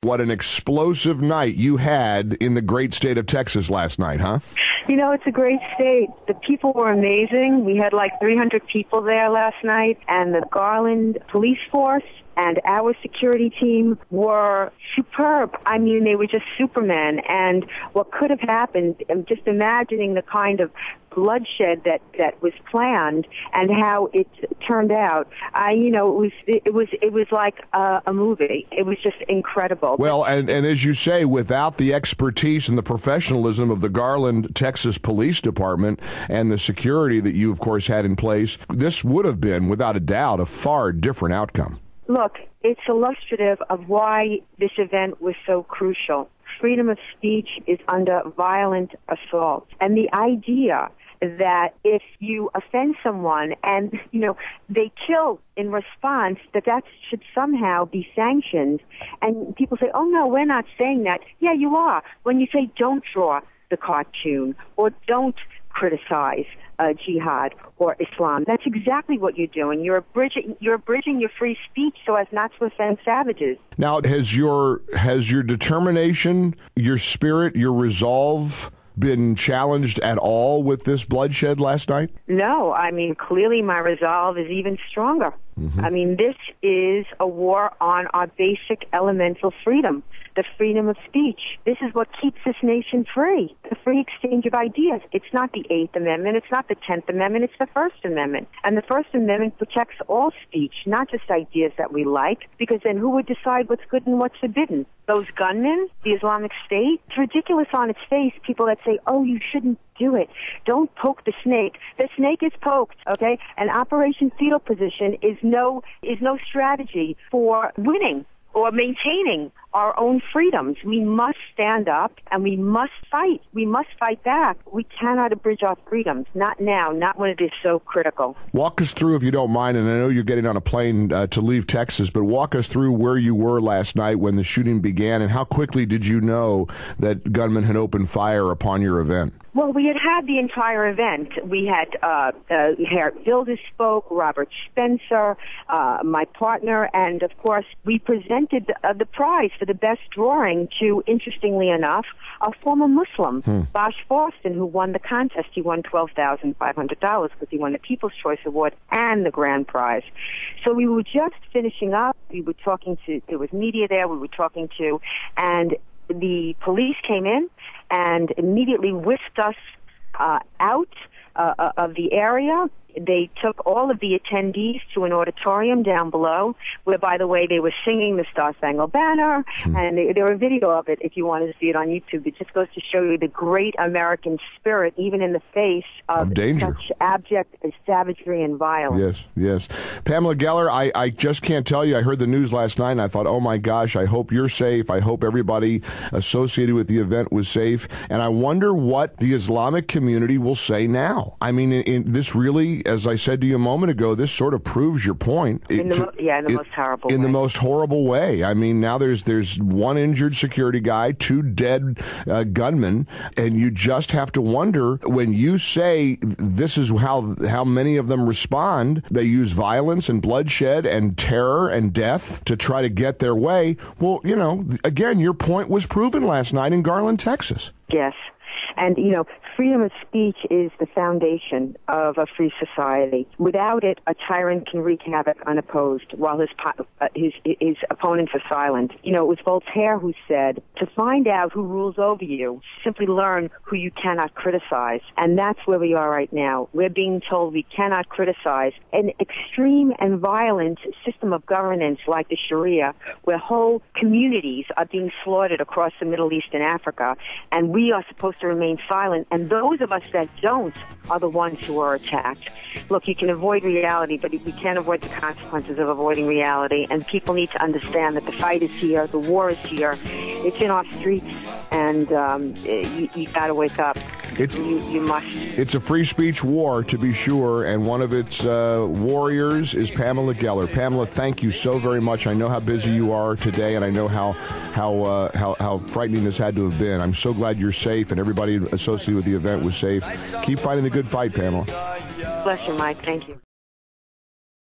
What an explosive night you had in the great state of Texas last night, huh? You know, it's a great state. The people were amazing. We had like 300 people there last night, and the Garland police force and our security team were superb. I mean, they were just supermen. And what could have happened, I'm just imagining the kind of bloodshed that was planned and how it turned out. It was like a movie. It was just incredible. Well, and as you say, without the expertise and the professionalism of the Garland, Texas Police Department and the security that you, of course, had in place, this would have been, without a doubt, a far different outcome. Look, it's illustrative of why this event was so crucial. Freedom of speech is under violent assault. And the idea that if you offend someone and, they kill in response, that should somehow be sanctioned. And people say, oh, no, we're not saying that. Yeah, you are. When you say don't draw the cartoon or don't criticize jihad or Islam. That's exactly what you're doing. You're abridging your free speech so as not to offend savages. Now, has your determination, your spirit, your resolve been challenged at all with this bloodshed last night? No. I mean, clearly my resolve is even stronger. Mm-hmm. I mean, this is a war on our basic elemental freedom, the freedom of speech. This is what keeps this nation free, the free exchange of ideas. It's not the 8th Amendment. It's not the 10th Amendment. It's the First Amendment. And the First Amendment protects all speech, not just ideas that we like, because then who would decide what's good and what's forbidden? Those gunmen, the Islamic State? It's ridiculous on its face, people that say, oh, you shouldn't do it. Don't poke the snake. The snake is poked, okay? And Operation Fetal Position is no strategy for winning or maintaining our own freedoms. We must stand up and we must fight. We must fight back. We cannot abridge our freedoms. Not now, not when it is so critical. Walk us through, if you don't mind, and I know you're getting on a plane to leave Texas, but walk us through where you were last night when the shooting began, and how quickly did you know that gunmen had opened fire upon your event? Well, we had the entire event. We had Harriet Builder spoke, Robert Spencer, my partner, and of course we presented the prize for the best drawing to, interestingly enough, a former Muslim, Bosch Fawston, who won the contest. He won $12,500 because he won the People's Choice Award and the grand prize. So we were just finishing up. We were talking to, there was media there, we were talking to, and the police came in and immediately whisked us out of the area. They took all of the attendees to an auditorium down below, where, by the way, they were singing the Star-Spangled Banner, and there were video of it if you wanted to see it on YouTube. It just goes to show you the great American spirit, even in the face of danger, such abject savagery and violence. Yes. Pamela Geller, I just can't tell you. I heard the news last night, and I thought, oh, my gosh, I hope you're safe. I hope everybody associated with the event was safe. And I wonder what the Islamic community will say now. I mean, this really, as I said to you a moment ago, this sort of proves your point. In the most horrible way. In the most horrible way. I mean, now there's one injured security guy, 2 dead gunmen, and you just have to wonder, when you say this is how many of them respond, they use violence and bloodshed and terror and death to try to get their way. Well, again, your point was proven last night in Garland, Texas. Yes. And, freedom of speech is the foundation of a free society. Without it, a tyrant can wreak havoc unopposed while his opponents are silent. It was Voltaire who said, to find out who rules over you, simply learn who you cannot criticize. And that's where we are right now. We're being told we cannot criticize an extreme and violent system of governance like the Sharia, where whole communities are being slaughtered across the Middle East and Africa, and we are supposed to remain silent. And those of us that don't are the ones who are attacked. Look, you can avoid reality, but you can't avoid the consequences of avoiding reality. And people need to understand that the fight is here, the war is here, it's in our streets, and you got to wake up. You must. It's a free speech war, to be sure, and one of its warriors is Pamela Geller. Pamela, thank you so very much. I know how busy you are today, and I know how frightening this had to have been. I'm so glad you're safe, and everybody associated with the event was safe. Keep fighting the good fight, Pamela. Bless you, Mike. Thank you.